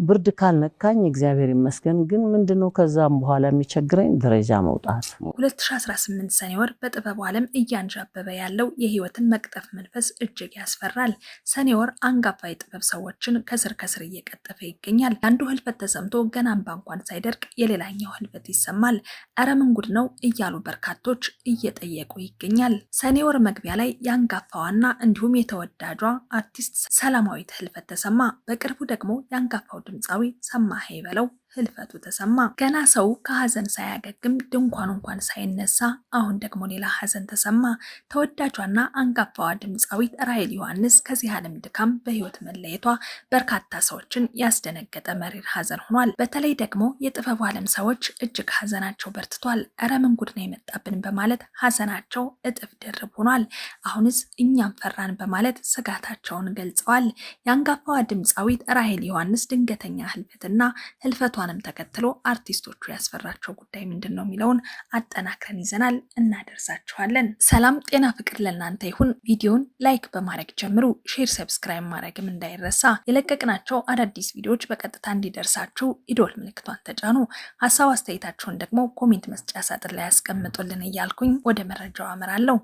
ብርድ ካልነካኝ እግዚአብሔር ይመስገን ግን ምንድነው ከዛም በኋላ የሚቸግረኝ ደረጃ መውጣት 2018 ሰኔ ወር በጥበቡ ዓለም እያንዣበበ ያለው የህይወትን መቅጠፍ መንፈስ እጅግ ያስፈራል። ሰኔ ወር አንጋፋ የጥበብ ሰዎችን ከስር ከስር እየቀጠፈ ይገኛል። አንዱ ህልፈት ተሰምቶ ገና እንባ እንኳን ሳይደርቅ የሌላኛው ህልፈት ይሰማል። ኧረ ምን ጉድ ነው እያሉ በርካቶች እየጠየቁ ይገኛል። ሰኔ ወር መግቢያ ላይ የአንጋፋዋና እንዲሁም የተወዳጇ አርቲስት ሰላማዊት ህልፈት ተሰማ። በቅርቡ ደግሞ የአንጋፋው ድምፃዊ ሰማኸኝ በለው ህልፈቱ ተሰማ። ገና ሰው ከሀዘን ሳያገግም ድንኳን እንኳን ሳይነሳ አሁን ደግሞ ሌላ ሀዘን ተሰማ። ተወዳጇና አንጋፋዋ ድምፃዊት ራሔል ዮሐንስ ከዚህ ዓለም ድካም በህይወት መለየቷ በርካታ ሰዎችን ያስደነገጠ መሪር ሀዘን ሆኗል። በተለይ ደግሞ የጥበቡ ዓለም ሰዎች እጅግ ሀዘናቸው በርትቷል። ኧረ ምን ጉድ ነው የመጣብን በማለት ሀዘናቸው እጥፍ ድርብ ሆኗል። አሁንስ እኛም ፈራን በማለት ስጋታቸውን ገልጸዋል። የአንጋፋዋ ድምፃዊት ራሔል ዮሐንስ ድንገተኛ ህልፈትና ህልፈቷ ተከትሎ አርቲስቶቹ ያስፈራቸው ጉዳይ ምንድነው የሚለውን አጠናክረን ይዘናል እናደርሳችኋለን። ሰላም ጤና ፍቅር ለእናንተ ይሁን። ቪዲዮን ላይክ በማድረግ ጀምሩ። ሼር፣ ሰብስክራይብ ማድረግም እንዳይረሳ። የለቀቅናቸው አዳዲስ ቪዲዮዎች በቀጥታ እንዲደርሳችሁ የደወል ምልክቷን ተጫኑ። ሀሳብ አስተያየታችሁን ደግሞ ኮሜንት መስጫ ሳጥን ላይ ያስቀምጡልን እያልኩኝ ወደ መረጃው አመራለሁ።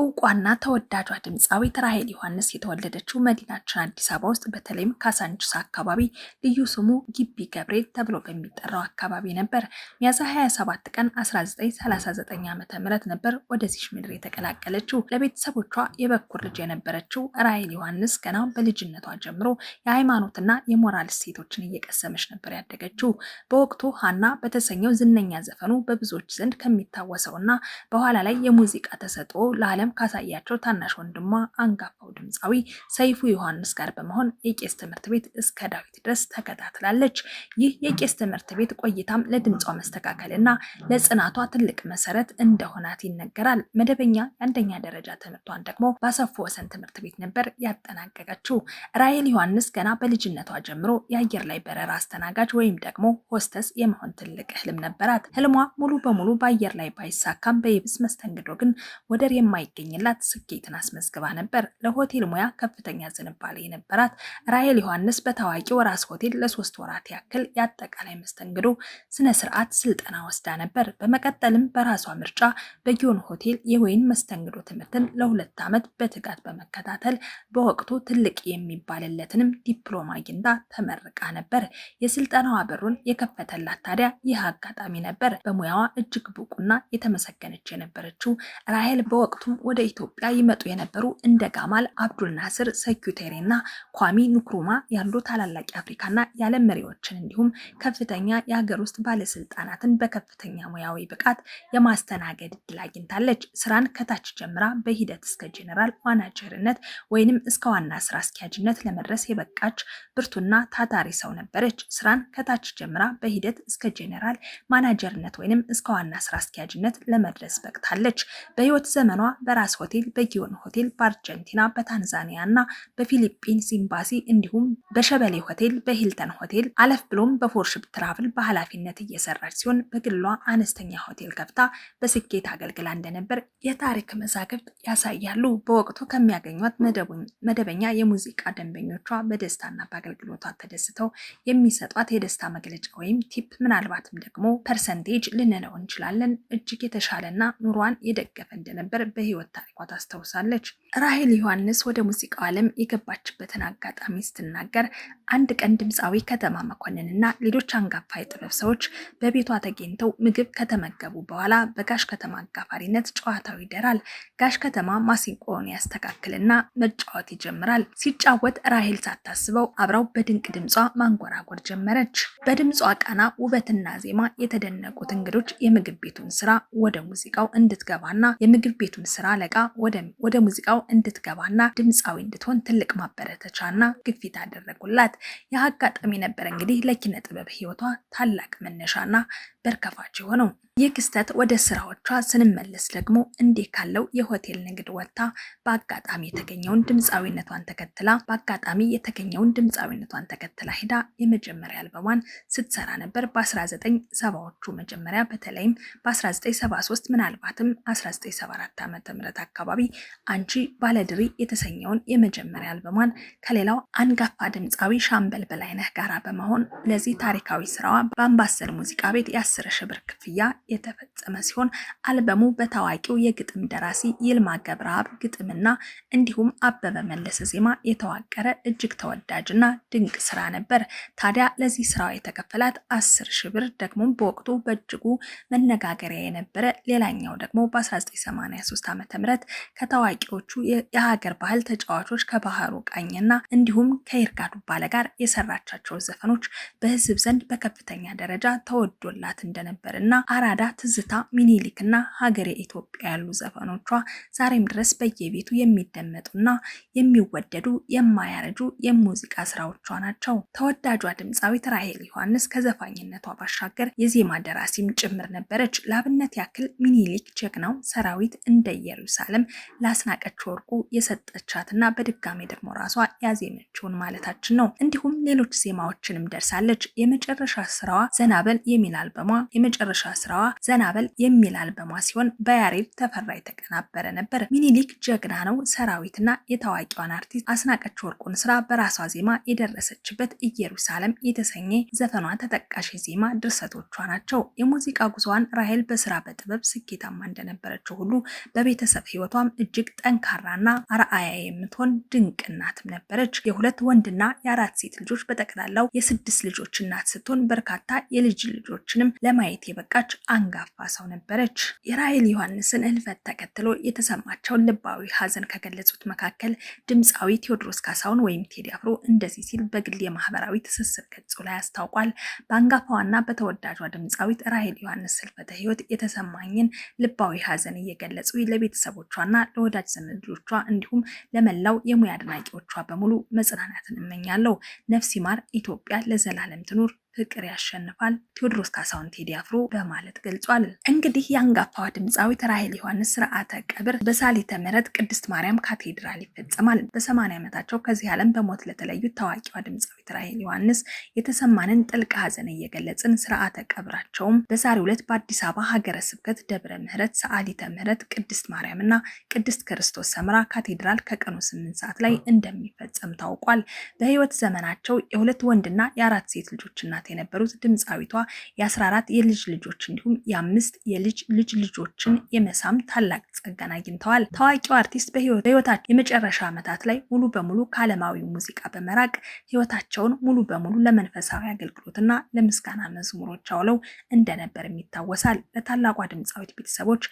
እውቋና ተወዳጇ ድምፃዊት ራሔል ዮሐንስ የተወለደችው መዲናችን አዲስ አበባ ውስጥ በተለይም ካሳንቺስ አካባቢ ልዩ ስሙ ግቢ ገብርኤል ተብሎ በሚጠራው አካባቢ ነበር። ሚያዝያ 27 ቀን 1939 ዓ.ም ነበር ወደዚህ ምድር የተቀላቀለችው። ለቤተሰቦቿ የበኩር ልጅ የነበረችው ራሔል ዮሐንስ ገና በልጅነቷ ጀምሮ የሃይማኖትና የሞራል እሴቶችን እየቀሰመች ነበር ያደገችው። በወቅቱ ሀና በተሰኘው ዝነኛ ዘፈኑ በብዙዎች ዘንድ ከሚታወሰውና በኋላ ላይ የሙዚቃ ተሰጥኦ ለዓለም ካሳያቸው ታናሽ ወንድሟ አንጋፋው ድምፃዊ ሰይፉ ዮሐንስ ጋር በመሆን የቄስ ትምህርት ቤት እስከ ዳዊት ድረስ ተከታትላለች። ይህ የቄስ ትምህርት ቤት ቆይታም ለድምጿ መስተካከልና ለጽናቷ ትልቅ መሰረት እንደሆናት ይነገራል። መደበኛ የአንደኛ ደረጃ ትምህርቷን ደግሞ በአሰፉ ወሰን ትምህርት ቤት ነበር ያጠናቀቀችው። ራሔል ዮሐንስ ገና በልጅነቷ ጀምሮ የአየር ላይ በረራ አስተናጋጅ ወይም ደግሞ ሆስተስ የመሆን ትልቅ ህልም ነበራት። ህልሟ ሙሉ በሙሉ በአየር ላይ ባይሳካም በየብስ መስተንግዶ ግን ወደር የማይገኝላት ስኬትን አስመዝግባ ነበር። ለሆቴል ሙያ ከፍተኛ ዝንባሌ የነበራት ራሔል ዮሐንስ በታዋቂው ራስ ሆቴል ለ3 ወራት ያክል የአጠቃላይ መስተንግዶ ስነ ስርዓት ስልጠና ወስዳ ነበር። በመቀጠልም በራሷ ምርጫ በጊዮን ሆቴል የወይን መስተንግዶ ትምህርትን ለ2 ዓመት በትጋት በመከታተል በወቅቱ ትልቅ የሚባልለትንም ዲፕሎማ አግኝታ ተመርቃ ነበር። የስልጠናዋ በሩን የከፈተላት ታዲያ ይህ አጋጣሚ ነበር። በሙያዋ እጅግ ብቁና የተመሰገነች የነበረችው ራሔል በወቅቱም ወደ ኢትዮጵያ ይመጡ የነበሩ እንደ ጋማል አብዱል ናስር፣ ሰኪዩቴሪና ኳሚ ንክሩማ ያሉ ታላላቅ የአፍሪካና የዓለም መሪዎችን እንዲሁም ከፍተኛ የሀገር ውስጥ ባለስልጣናትን በከፍተኛ ሙያዊ ብቃት የማስተናገድ እድል አግኝታለች። ስራን ከታች ጀምራ በሂደት እስከ ጄኔራል ማናጀርነት ወይንም እስከ ዋና ስራ አስኪያጅነት ለመድረስ የበቃች ብርቱና ታታሪ ሰው ነበረች። ስራን ከታች ጀምራ በሂደት እስከ ጄኔራል ማናጀርነት ወይንም እስከ ዋና ስራ አስኪያጅነት ለመድረስ በቅታለች። በህይወት ዘመኗ በራስ ሆቴል፣ በጊዮን ሆቴል፣ በአርጀንቲና፣ በታንዛኒያ እና በፊሊፒንስ ኤምባሲ እንዲሁም በሸበሌ ሆቴል፣ በሂልተን ሆቴል አለፍ ብሎም በፎርሽፕ ትራቭል በኃላፊነት እየሰራች ሲሆን በግሏ አነስተኛ ሆቴል ከፍታ በስኬት አገልግላ እንደነበር የታሪክ መዛግብት ያሳያሉ። በወቅቱ ከሚያገኟት መደበኛ የሙዚቃ ደንበኞቿ በደስታና በአገልግሎቷ ተደስተው የሚሰጧት የደስታ መግለጫ ወይም ቲፕ ምናልባትም ደግሞ ፐርሰንቴጅ ልንለው እንችላለን እጅግ የተሻለና ኑሯን የደገፈ እንደነበር በህይወት ታሪኳ ታስታውሳለች። ራሔል ዮሐንስ ወደ ሙዚቃው ዓለም የገባችበትን አጋጣሚ ስትናገር አንድ ቀን ድምፃዊ ከተማ መኮንንና ሌሎች አንጋፋ የጥበብ ሰዎች በቤቷ ተገኝተው ምግብ ከተመገቡ በኋላ በጋሽ ከተማ አጋፋሪነት ጨዋታው ይደራል። ጋሽ ከተማ ማሲንቆን ያስተካክልና መጫወት ይጀምራል። ሲጫወት ራሔል ሳታስበው አብራው በድንቅ ድምጿ ማንጎራጎር ጀመረች። በድምጿ ቃና ውበትና ዜማ የተደነቁት እንግዶች የምግብ ቤቱን ስራ ወደ ሙዚቃው እንድትገባና የምግብ ቤቱን ስራ ለቃ ወደ ሙዚቃው እንድትገባና ድምፃዊ እንድትሆን ትልቅ ማበረታቻና ግፊት አደረጉላት። የአጋጣሚ ነበር እንግዲህ ለኪነ ጥበብ ህይወቷ ታላቅ መነሻና በርከፋች የሆነው። የክስተት ወደ ስራዎቿ ስንመለስ ደግሞ እንዲህ ካለው የሆቴል ንግድ ወጥታ በአጋጣሚ የተገኘውን ድምፃዊነቷን ተከትላ ሄዳ የመጀመሪያ አልበሟን ስትሰራ ነበር። በ1970ዎቹ መጀመሪያ በተለይም በ1973 ምናልባትም 1974 ዓ.ም አካባቢ አንቺ ባለድሪ የተሰኘውን የመጀመሪያ አልበሟን ከሌላው አንጋፋ ድምፃዊ ሻምበል በላይነህ ጋራ በመሆን ለዚህ ታሪካዊ ስራዋ በአምባሰል ሙዚቃ ቤት የ10 ሺህ ብር ክፍያ የተፈጸመ ሲሆን አልበሙ በታዋቂው የግጥም ደራሲ ይልማ ገብረአብ ግጥምና እንዲሁም አበበ መለሰ ዜማ የተዋቀረ እጅግ ተወዳጅና ድንቅ ስራ ነበር። ታዲያ ለዚህ ስራው የተከፈላት 10 ሺህ ብር ደግሞ በወቅቱ በእጅጉ መነጋገሪያ የነበረ ሌላኛው ደግሞ በ1983 ዓ.ም ከታዋቂዎቹ የሀገር ባህል ተጫዋቾች ከባህሩ ቃኝና እንዲሁም ከይርጋ ዱባለ ጋር የሰራቻቸው ዘፈኖች በህዝብ ዘንድ በከፍተኛ ደረጃ ተወዶላት እንደነበርና አራዳ ትዝታ ሚኒሊክና ሀገሬ ኢትዮጵያ ያሉ ዘፈኖቿ ዛሬም ድረስ በየቤቱ የሚደመጡና የሚወደዱ የማያረጁ የሙዚቃ ስራዎቿ ናቸው። ተወዳጇ ድምፃዊት ራሄል ዮሐንስ ከዘፋኝነቷ ባሻገር የዜማ ደራሲም ጭምር ነበረች። ለአብነት ያክል ሚኒሊክ ጀግናው ሰራዊት እንደ ኢየሩሳሌም ለአስናቀች ወርቁ የሰጠቻትና በድጋሚ ደግሞ ራሷ ያዜመችውን ማለታችን ነው። እንዲሁም ሌሎች ዜማዎችንም ደርሳለች። የመጨረሻ ስራዋ ዘናበል የሚል አልበሟ ሲሆን በያሬድ ተፈራ የተቀናበረ ነበር። ሚኒሊክ ጀግና ነው ሰራዊትና የታዋቂዋን አርቲስት አስናቀች ወርቁን ስራ በራሷ ዜማ የደረሰችበት ኢየሩሳሌም የተሰኘ ዘፈኗ ተጠቃሽ ዜማ ድርሰቶቿ ናቸው። የሙዚቃ ጉዟን ራሄል በስራ በጥበብ ስኬታማ እንደነበረችው ሁሉ በቤተሰብ ህይወቷም እጅግ ጠንካራና አርአያ የምትሆን ድንቅ እናትም ነበረች። የሁለት ወንድና የአራት ሴት ልጆች በጠቅላላው የ6 ልጆች እናት ስትሆን በርካታ የልጅ ልጆችንም ለማየት የበቃች አንጋፋ ሰው ነበረች። የራሄል ዮሐንስን ህልፈት ተከትሎ የተሰማቸውን ልባዊ ሀዘን ከገለጹት መካከል ድምፃዊ ቴዎድሮስ ካሳሁን ወይም ቴዲ አፍሮ እንደዚህ ሲል በግል የማህበራዊ ትስስር ገጹ ላይ አስታውቋል። በአንጋፋዋና በተወዳጇ ድምፃዊት ራሄል ዮሐንስ ህልፈተ ህይወት የተሰማኝን ልባዊ ሀዘን እየገለጹ ለቤተሰቦቿና ለወዳጅ ዘመዶቿ እንዲሁም ለመላው የሙያ አድናቂዎቿ በሙሉ መጽናናትን እመኛለሁ። ነፍስ ይማር፣ ኢትዮጵያ ለዘላለም ትኑር፣ ፍቅር ያሸንፋል፣ ቴዎድሮስ ካሳሁን ቴዲ አፍሮ በማለት ገልጿል። እንግዲህ የአንጋፋዋ ድምፃዊት ራሄል ዮሐንስ ስርዓተ ቀብር በሳሊተ ምሕረት ቅድስት ማርያም ካቴድራል ይፈጸማል። በ80 ዓመታቸው ከዚህ ዓለም በሞት ለተለዩት ታዋቂዋ ድምፃዊት ራሄል ዮሐንስ የተሰማንን ጥልቅ ሀዘን እየገለጽን ስርዓተ ቀብራቸውም በዛሬው ዕለት በአዲስ አበባ ሀገረ ስብከት ደብረ ምሕረት ሰዓሊተ ምሕረት ቅድስት ማርያምና ቅድስት ክርስቶስ ሰምራ ካቴድራል ከቀኑ 8 ሰዓት ላይ እንደሚፈጸም ታውቋል። በህይወት ዘመናቸው የሁለት ወንድና የአራት ሴት ልጆችና የነበሩት ድምፃዊቷ የ14 የልጅ ልጆች እንዲሁም የ5 የልጅ ልጆችን የመሳም ታላቅ ጸጋን አግኝተዋል። ታዋቂው አርቲስት በህይወታቸው የመጨረሻ ዓመታት ላይ ሙሉ በሙሉ ከዓለማዊ ሙዚቃ በመራቅ ህይወታቸውን ሙሉ በሙሉ ለመንፈሳዊ አገልግሎትና ለምስጋና መዝሙሮች አውለው እንደነበርም ይታወሳል። ለታላቋ ድምፃዊት ቤተሰቦች፣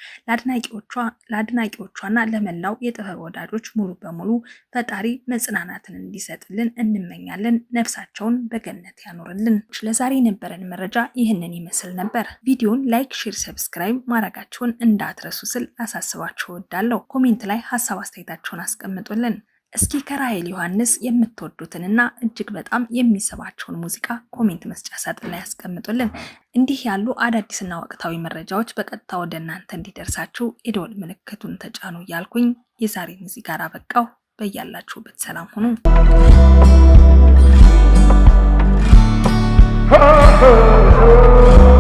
ለአድናቂዎቿና ለመላው የጥበብ ወዳጆች ሙሉ በሙሉ ፈጣሪ መጽናናትን እንዲሰጥልን እንመኛለን። ነፍሳቸውን በገነት ያኖርልን። ለዛሬ የነበረን መረጃ ይህንን ይመስል ነበር። ቪዲዮን ላይክ፣ ሼር፣ ሰብስክራይብ ማድረጋችሁን እንዳትረሱ ስል አሳስባችሁ እወዳለሁ። ኮሜንት ላይ ሀሳብ አስተያየታችሁን አስቀምጡልን። እስኪ ከራሄል ዮሐንስ የምትወዱትንና እጅግ በጣም የሚስባችሁን ሙዚቃ ኮሜንት መስጫ ሳጥን ላይ አስቀምጡልን። እንዲህ ያሉ አዳዲስና ወቅታዊ መረጃዎች በቀጥታ ወደ እናንተ እንዲደርሳችሁ የደወል ምልክቱን ተጫኑ እያልኩኝ የዛሬን እዚህ ጋር አበቃው። በያላችሁበት ሰላም ሁኑ። Oh, oh, oh.